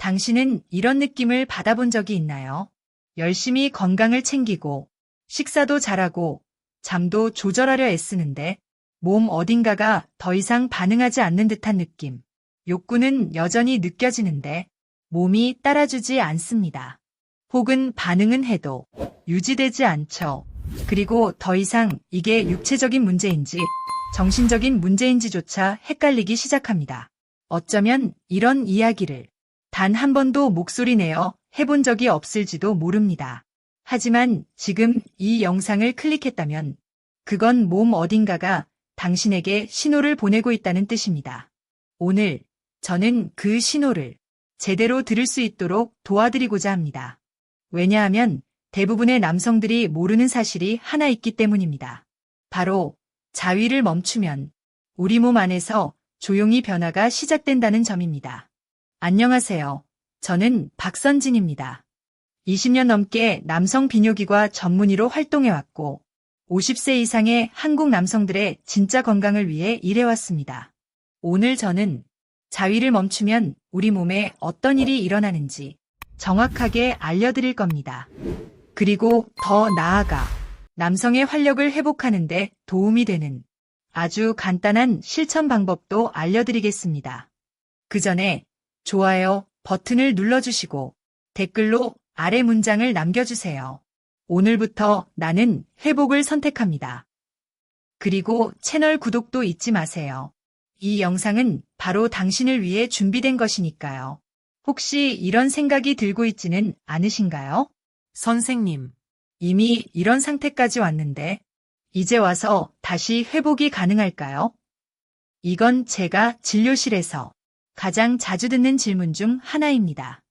당신은 이런 느낌을 받아본 적이 있나요? 열심히 건강을 챙기고, 식사도 잘하고, 잠도 조절하려 애쓰는데, 몸 어딘가가 더 이상 반응하지 않는 듯한 느낌. 욕구는 여전히 느껴지는데, 몸이 따라주지 않습니다. 혹은 반응은 해도 유지되지 않죠. 그리고 더 이상 이게 육체적인 문제인지 정신적인 문제인지조차 헷갈리기 시작합니다. 어쩌면 이런 이야기를 단 한 번도 목소리 내어 해본 적이 없을지도 모릅니다. 하지만 지금 이 영상을 클릭했다면 그건 몸 어딘가가 당신에게 신호를 보내고 있다는 뜻입니다. 오늘 저는 그 신호를 제대로 들을 수 있도록 도와드리고자 합니다. 왜냐하면 대부분의 남성들이 모르는 사실이 하나 있기 때문입니다. 바로 자위를 멈추면 우리 몸 안에서 조용히 변화가 시작된다는 점입니다. 안녕하세요. 저는 박선진입니다. 20년 넘게 남성 비뇨기과 전문의로 활동해왔고 50세 이상의 한국 남성들의 진짜 건강을 위해 일해왔습니다. 오늘 저는 자위를 멈추면 우리 몸에 어떤 일이 일어나는지 정확하게 알려드릴 겁니다. 그리고 더 나아가 남성의 활력을 회복하는 데 도움이 되는 아주 간단한 실천 방법도 알려드리겠습니다. 그 전에 좋아요 버튼을 눌러주시고 댓글로 아래 문장을 남겨주세요. 오늘부터 나는 회복을 선택합니다. 그리고 채널 구독도 잊지 마세요. 이 영상은 바로 당신을 위해 준비된 것이니까요. 혹시 이런 생각이 들고 있지는 않으신가요? 선생님, 이미 이런 상태까지 왔는데 이제 와서 다시 회복이 가능할까요? 이건 제가 진료실에서 가장 자주 듣는 질문 중 하나입니다.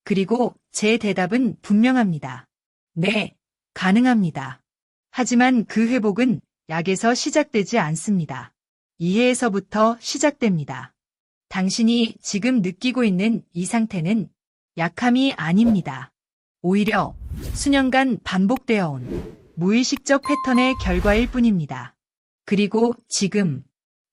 그리고 제 대답은 분명합니다. 네, 가능합니다. 하지만 그 회복은 약에서 시작되지 않습니다. 이해에서부터 시작됩니다. 당신이 지금 느끼고 있는 이 상태는 약함이 아닙니다. 오히려 수년간 반복되어 온 무의식적 패턴의 결과일 뿐입니다. 그리고 지금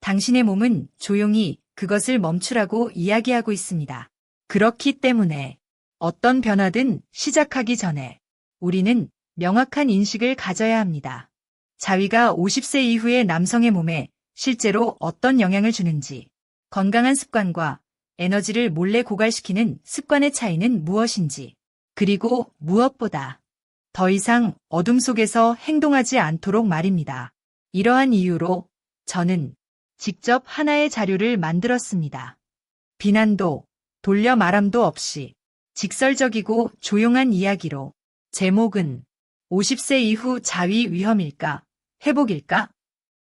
당신의 몸은 조용히 그것을 멈추라고 이야기하고 있습니다. 그렇기 때문에 어떤 변화든 시작하기 전에 우리는 명확한 인식을 가져야 합니다. 자위가 50세 이후의 남성의 몸에 실제로 어떤 영향을 주는지, 건강한 습관과 에너지를 몰래 고갈시키는 습관의 차이는 무엇인지, 그리고 무엇보다 더 이상 어둠 속에서 행동하지 않도록 말입니다. 이러한 이유로 저는 직접 하나의 자료를 만들었습니다. 비난도 돌려 말함도 없이 직설적이고 조용한 이야기로 제목은 50세 이후 자위 위험일까? 회복일까?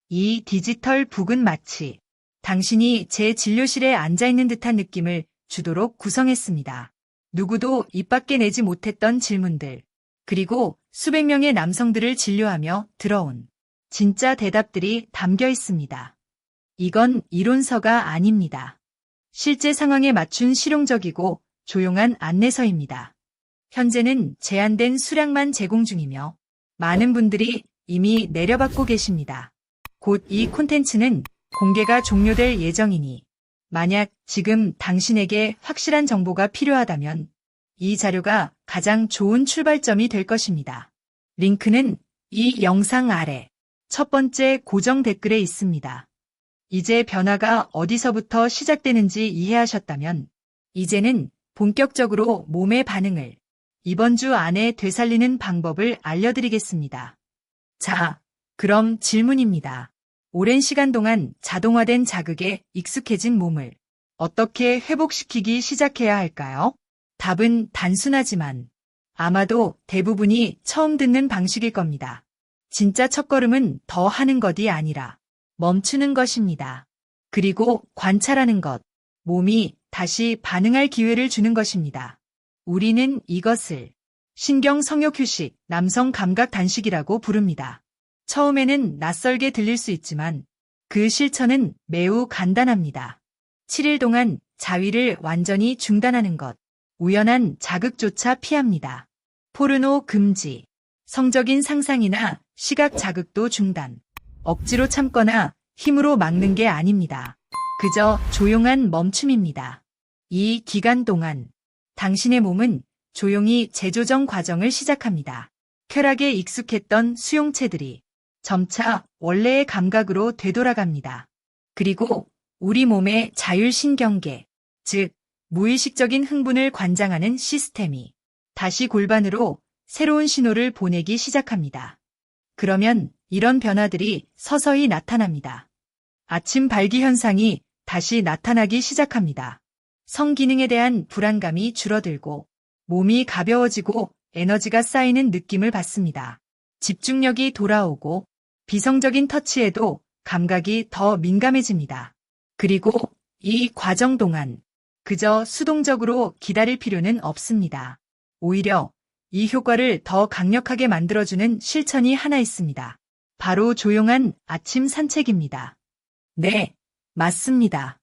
이 디지털 북은 마치 당신이 제 진료실에 앉아있는 듯한 느낌을 주도록 구성했습니다. 누구도 입 밖에 내지 못했던 질문들, 그리고 수백 명의 남성들을 진료하며 들어온 진짜 대답들이 담겨 있습니다. 이건 이론서가 아닙니다. 실제 상황에 맞춘 실용적이고 조용한 안내서입니다. 현재는 제한된 수량만 제공 중이며 많은 분들이 이미 내려받고 계십니다. 곧 이 콘텐츠는 공개가 종료될 예정이니 만약 지금 당신에게 확실한 정보가 필요하다면 이 자료가 가장 좋은 출발점이 될 것입니다. 링크는 이 영상 아래 첫 번째 고정 댓글에 있습니다. 이제 변화가 어디서부터 시작되는지 이해하셨다면 이제는 본격적으로 몸의 반응을 이번 주 안에 되살리는 방법을 알려드리겠습니다. 자, 그럼 질문입니다. 오랜 시간 동안 자동화된 자극에 익숙해진 몸을 어떻게 회복시키기 시작해야 할까요? 답은 단순하지만 아마도 대부분이 처음 듣는 방식일 겁니다. 진짜 첫걸음은 더 하는 것이 아니라 멈추는 것입니다. 그리고 관찰하는 것, 몸이 다시 반응할 기회를 주는 것입니다. 우리는 이것을 신경 성욕 휴식, 남성 감각 단식이라고 부릅니다. 처음에는 낯설게 들릴 수 있지만 그 실천은 매우 간단합니다. 7일 동안 자위를 완전히 중단하는 것, 우연한 자극조차 피합니다. 포르노 금지, 성적인 상상이나 시각 자극도 중단, 억지로 참거나 힘으로 막는 게 아닙니다. 그저 조용한 멈춤입니다. 이 기간 동안 당신의 몸은 조용히 재조정 과정을 시작합니다. 쾌락에 익숙했던 수용체들이 점차 원래의 감각으로 되돌아갑니다. 그리고 우리 몸의 자율신경계, 즉 무의식적인 흥분을 관장하는 시스템이 다시 골반으로 새로운 신호를 보내기 시작합니다. 그러면 이런 변화들이 서서히 나타납니다. 아침 발기 현상이 다시 나타나기 시작합니다. 성기능에 대한 불안감이 줄어들고 몸이 가벼워지고 에너지가 쌓이는 느낌을 받습니다. 집중력이 돌아오고 비성적인 터치에도 감각이 더 민감해집니다. 그리고 이 과정 동안 그저 수동적으로 기다릴 필요는 없습니다. 오히려 이 효과를 더 강력하게 만들어주는 실천이 하나 있습니다. 바로 조용한 아침 산책입니다. 네, 맞습니다.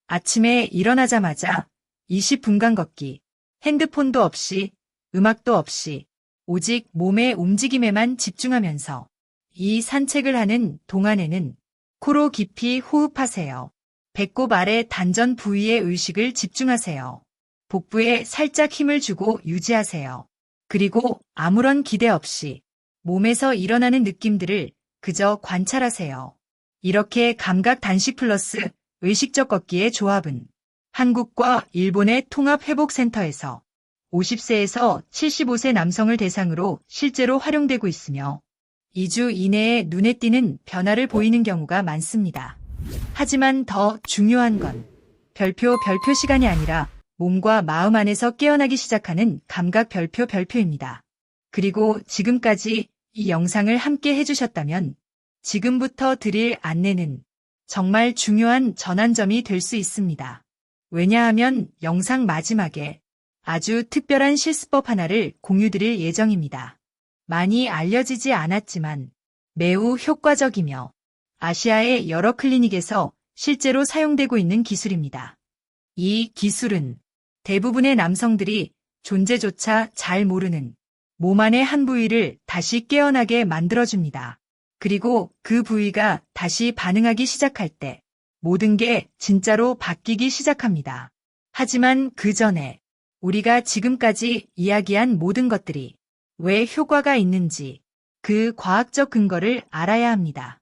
아침에 일어나자마자 20분간 걷기, 핸드폰도 없이, 음악도 없이, 오직 몸의 움직임에만 집중하면서 이 산책을 하는 동안에는 코로 깊이 호흡하세요. 배꼽 아래 단전 부위의 의식을 집중하세요. 복부에 살짝 힘을 주고 유지하세요. 그리고 아무런 기대 없이 몸에서 일어나는 느낌들을 그저 관찰하세요. 이렇게 감각 단식 플러스 의식적 걷기의 조합은 한국과 일본의 통합회복센터에서 50세에서 75세 남성을 대상으로 실제로 활용되고 있으며 2주 이내에 눈에 띄는 변화를 보이는 경우가 많습니다. 하지만 더 중요한 건 별표 시간이 아니라 몸과 마음 안에서 깨어나기 시작하는 감각 별표입니다. 그리고 지금까지 이 영상을 함께 해주셨다면 지금부터 드릴 안내는 정말 중요한 전환점이 될 수 있습니다. 왜냐하면 영상 마지막에 아주 특별한 실습법 하나를 공유드릴 예정입니다. 많이 알려지지 않았지만 매우 효과적이며 아시아의 여러 클리닉에서 실제로 사용되고 있는 기술입니다. 이 기술은 대부분의 남성들이 존재조차 잘 모르는 몸 안의 한 부위를 다시 깨어나게 만들어줍니다. 그리고 그 부위가 다시 반응하기 시작할 때 모든 게 진짜로 바뀌기 시작합니다. 하지만 그 전에 우리가 지금까지 이야기한 모든 것들이 왜 효과가 있는지 그 과학적 근거를 알아야 합니다.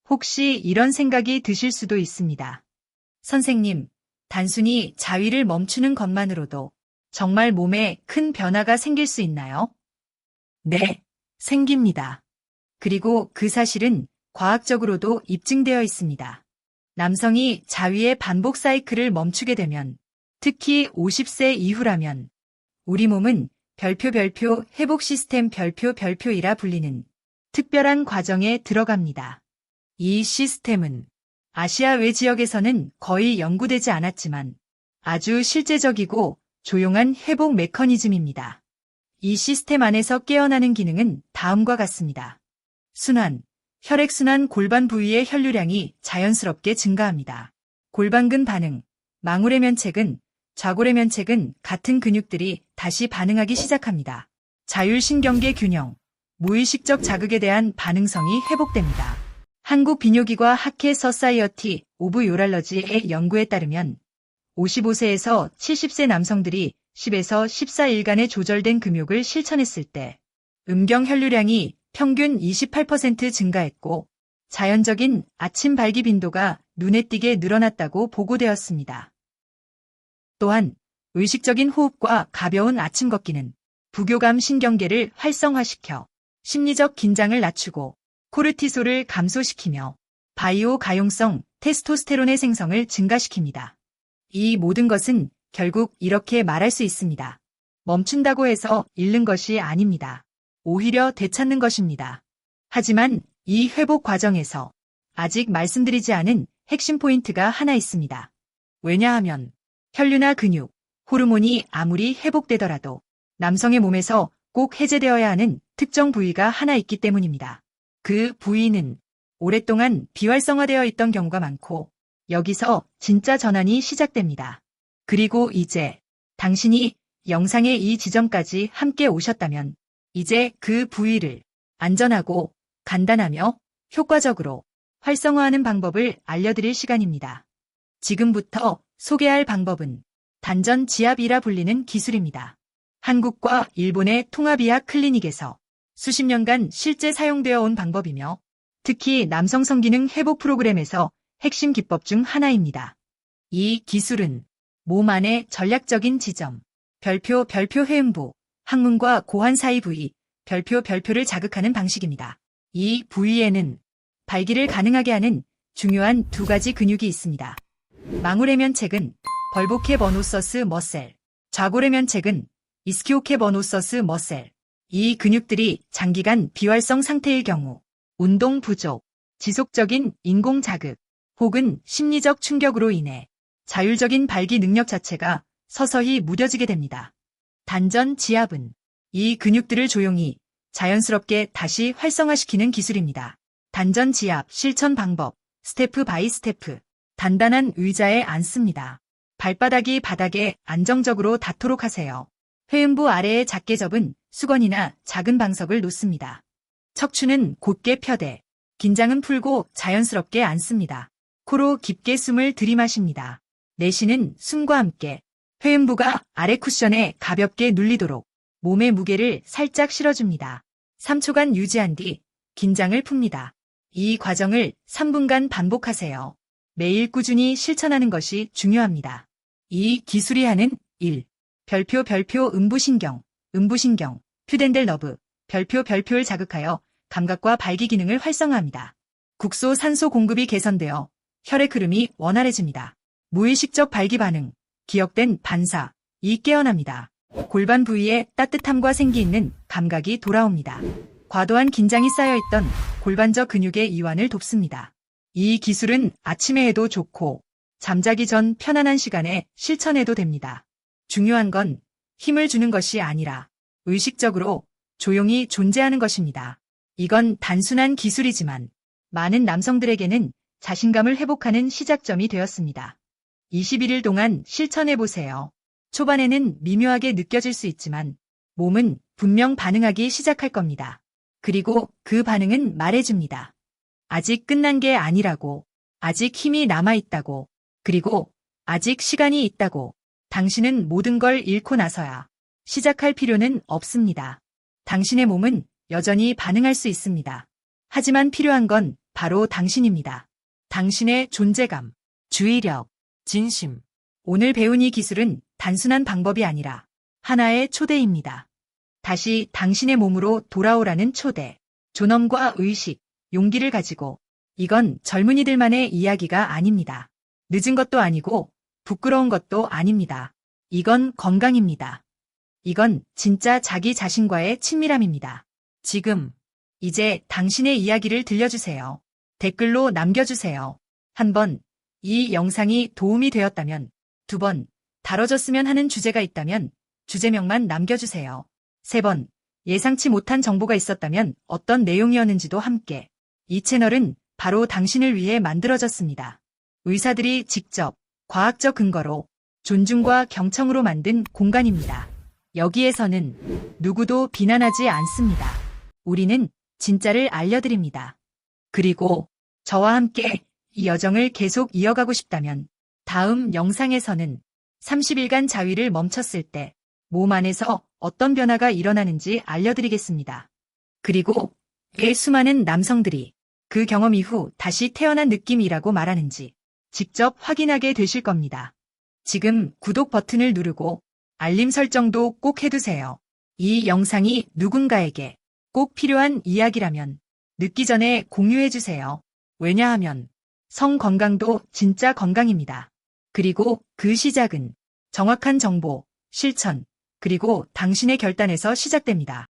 혹시 이런 생각이 드실 수도 있습니다. 선생님, 단순히 자위를 멈추는 것만으로도 정말 몸에 큰 변화가 생길 수 있나요? 네, 생깁니다. 그리고 그 사실은 과학적으로도 입증되어 있습니다. 남성이 자위의 반복 사이클을 멈추게 되면, 특히 50세 이후라면 우리 몸은 별표 회복 시스템 별표이라 불리는 특별한 과정에 들어갑니다. 이 시스템은 아시아 외 지역에서는 거의 연구되지 않았지만 아주 실제적이고 조용한 회복 메커니즘입니다. 이 시스템 안에서 깨어나는 기능은 다음과 같습니다. 순환, 혈액순환 골반 부위의 혈류량이 자연스럽게 증가합니다. 골반근 반응, 망울의 면책은, 좌골의 면책은 같은 근육들이 다시 반응하기 시작합니다. 자율신경계 균형, 무의식적 자극에 대한 반응성이 회복됩니다. 한국 비뇨기과 학회 서사이어티 오브 요랄러지의 연구에 따르면 55세에서 70세 남성들이 10에서 14일간의 조절된 금욕을 실천했을 때 음경 혈류량이 평균 28% 증가했고 자연적인 아침 발기 빈도가 눈에 띄게 늘어났다고 보고되었습니다. 또한 의식적인 호흡과 가벼운 아침 걷기는 부교감 신경계를 활성화시켜 심리적 긴장을 낮추고 코르티솔을 감소시키며 바이오 가용성 테스토스테론의 생성을 증가시킵니다. 이 모든 것은 결국 이렇게 말할 수 있습니다. 멈춘다고 해서 잃는 것이 아닙니다. 오히려 되찾는 것입니다. 하지만 이 회복 과정에서 아직 말씀드리지 않은 핵심 포인트가 하나 있습니다. 왜냐하면 혈류나 근육, 호르몬이 아무리 회복되더라도 남성의 몸에서 꼭 해제되어야 하는 특정 부위가 하나 있기 때문입니다. 그 부위는 오랫동안 비활성화되어 있던 경우가 많고 여기서 진짜 전환이 시작됩니다. 그리고 이제 당신이 영상의 이 지점까지 함께 오셨다면 이제 그 부위를 안전하고 간단하며 효과적으로 활성화하는 방법을 알려드릴 시간입니다. 지금부터 소개할 방법은 단전 지압이라 불리는 기술입니다. 한국과 일본의 통합의학 클리닉에서 수십 년간 실제 사용되어 온 방법이며 특히 남성 성기능 회복 프로그램에서 핵심 기법 중 하나입니다. 이 기술은 몸 안의 전략적인 지점, 별표 회음부, 항문과 고환 사이 부위, 별표를 자극하는 방식입니다. 이 부위에는 발기를 가능하게 하는 중요한 두 가지 근육이 있습니다. 망우레면책은 벌보케버노서스 머셀, 좌고레면책은 이스키오케버노서스 머셀. 이 근육들이 장기간 비활성 상태일 경우 운동 부족, 지속적인 인공 자극 혹은 심리적 충격으로 인해 자율적인 발기 능력 자체가 서서히 무뎌지게 됩니다. 단전 지압은 이 근육들을 조용히 자연스럽게 다시 활성화시키는 기술입니다. 단전 지압 실천 방법, 스테프 바이 스테프. 단단한 의자에 앉습니다. 발바닥이 바닥에 안정적으로 닿도록 하세요. 회음부 아래에 작게 접은 수건이나 작은 방석을 놓습니다. 척추는 곧게 펴대, 긴장은 풀고 자연스럽게 앉습니다. 코로 깊게 숨을 들이마십니다. 내쉬는 숨과 함께 회음부가 아래 쿠션에 가볍게 눌리도록 몸의 무게를 살짝 실어줍니다. 3초간 유지한 뒤 긴장을 풉니다. 이 과정을 3분간 반복하세요. 매일 꾸준히 실천하는 것이 중요합니다. 이 기술이 하는 1. 별표 음부신경, 퓨덴델 너브, 별표를 자극하여 감각과 발기 기능을 활성화합니다. 국소 산소 공급이 개선되어 혈액 흐름이 원활해집니다. 무의식적 발기 반응, 기억된 반사, 이 깨어납니다. 골반 부위에 따뜻함과 생기 있는 감각이 돌아옵니다. 과도한 긴장이 쌓여있던 골반저 근육의 이완을 돕습니다. 이 기술은 아침에 해도 좋고 잠자기 전 편안한 시간에 실천해도 됩니다. 중요한 건 힘을 주는 것이 아니라 의식적으로 조용히 존재하는 것입니다. 이건 단순한 기술이지만 많은 남성들에게는 자신감을 회복하는 시작점이 되었습니다. 21일 동안 실천해보세요. 초반에는 미묘하게 느껴질 수 있지만 몸은 분명 반응하기 시작할 겁니다. 그리고 그 반응은 말해줍니다. 아직 끝난 게 아니라고, 아직 힘이 남아있다고, 그리고 아직 시간이 있다고. 당신은 모든 걸 잃고 나서야 시작할 필요는 없습니다. 당신의 몸은 여전히 반응할 수 있습니다. 하지만 필요한 건 바로 당신입니다. 당신의 존재감, 주의력, 진심. 오늘 배운 이 기술은 단순한 방법이 아니라 하나의 초대입니다. 다시 당신의 몸으로 돌아오라는 초대. 존엄과 의식, 용기를 가지고. 이건 젊은이들만의 이야기가 아닙니다. 늦은 것도 아니고 부끄러운 것도 아닙니다. 이건 건강입니다. 이건 진짜 자기 자신과의 친밀함입니다. 지금, 이제 당신의 이야기를 들려주세요. 댓글로 남겨주세요. 1번, 이 영상이 도움이 되었다면, 2번, 다뤄졌으면 하는 주제가 있다면 주제명만 남겨주세요. 3번, 예상치 못한 정보가 있었다면 어떤 내용이었는지도 함께. 이 채널은 바로 당신을 위해 만들어졌습니다. 의사들이 직접 과학적 근거로 존중과 경청으로 만든 공간입니다. 여기에서는 누구도 비난하지 않습니다. 우리는 진짜를 알려드립니다. 그리고 저와 함께 이 여정을 계속 이어가고 싶다면 다음 영상에서는 30일간 자위를 멈췄을 때 몸 안에서 어떤 변화가 일어나는지 알려드리겠습니다. 그리고 왜 수많은 남성들이 그 경험 이후 다시 태어난 느낌이라고 말하는지 직접 확인하게 되실 겁니다. 지금 구독 버튼을 누르고 알림 설정도 꼭 해두세요. 이 영상이 누군가에게 꼭 필요한 이야기라면 늦기 전에 공유해주세요. 왜냐하면 성 건강도 진짜 건강입니다. 그리고 그 시작은 정확한 정보, 실천, 그리고 당신의 결단에서 시작됩니다.